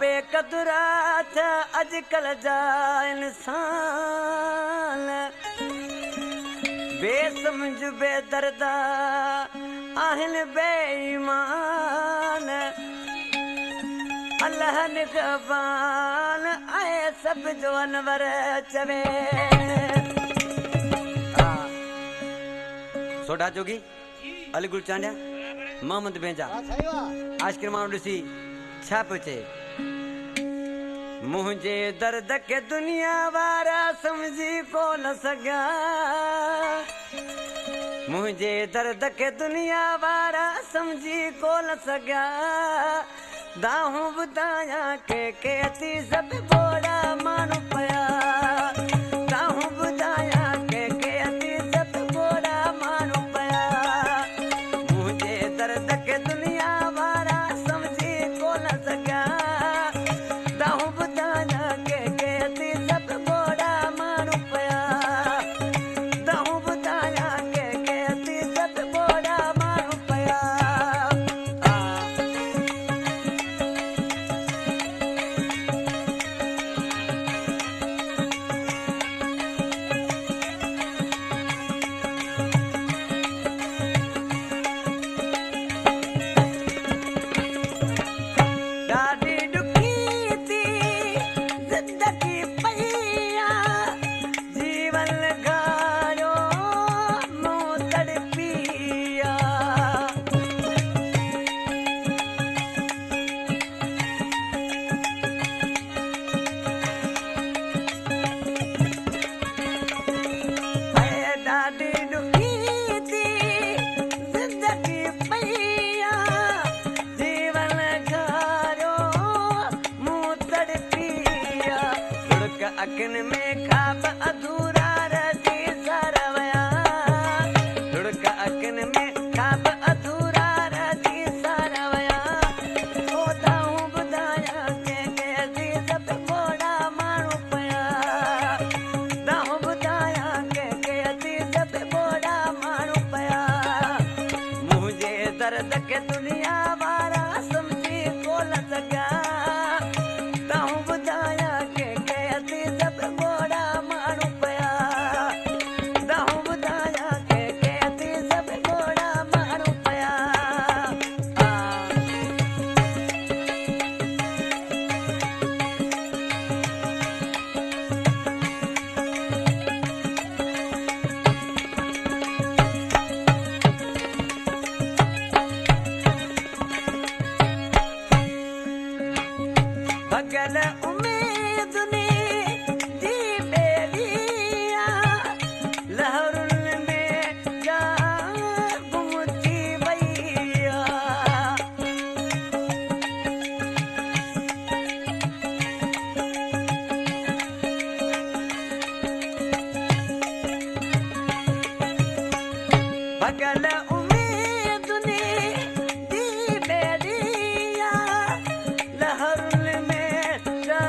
बेकदुरा था अजकल जा इंसान बेसमझ बेदर्दा आहिन बेईमान अल्लाह निगहबान आए सब जो अनवर चवे सोडा जोगी अली गुल चांडिया मोहम्मद बेंजा आशिक़ माण्हू ॾिसी छा पियो चए मुंहिंजे दर्द खे दुनिया वारा समझी कोन सघिया मुंहिंजे दर्द खे दुनिया वारा समझी कोन सघिया दाहूं ॿुधायां के अती सभु बोड़ा माण्हू पिया दाहूं ॿुधायां के अती सभु बोड़ा माण्हू पिया मुंहिंजे दर्द खे दुनिया वारा समझी कोन सघिया दाहूं ॿुधायां के अती सभु बोड़ा माण्हू पिया दाहूं ॿुधायां के अती सभु बोड़ा माण्हू पिया ॾाढी ॾुखी थी ज़िंदगी पईया जीवन गायो मूं तड़पिया ॾाढी ॾुखी थी ज़िंदगी पईया जीवन गायो मूं तड़पिया लुड़क अखियुनि में ख़्वाब अधूरा रही सरवया लुड़क अखियुनि में ख़्वाब अधूरा रही सरवया ओ दाहूं ॿुधायां के अती सभु बोड़ा माण्हू पिया दाहूं ॿुधायां के अती सभु बोड़ा माण्हू पिया मुंहिंजे दर्द खे दुनिया वारा समझी कोन सघिया दाहूं ॿुधायां के अती सभु बोड़ा माण्हू पिया दाहूं ॿुधायां के अती सभु बोड़ा माण्हू पिया भगल उम्मीदुनि जी ॿेड़िया लहरुनि में जा गुम थी वईया भगल उम्मीदुनि जी ॿेड़िया लहरुनि में जा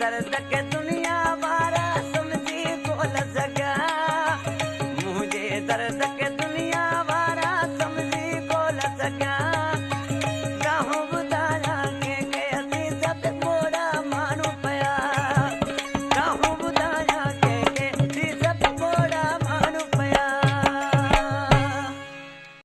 दर्द के तू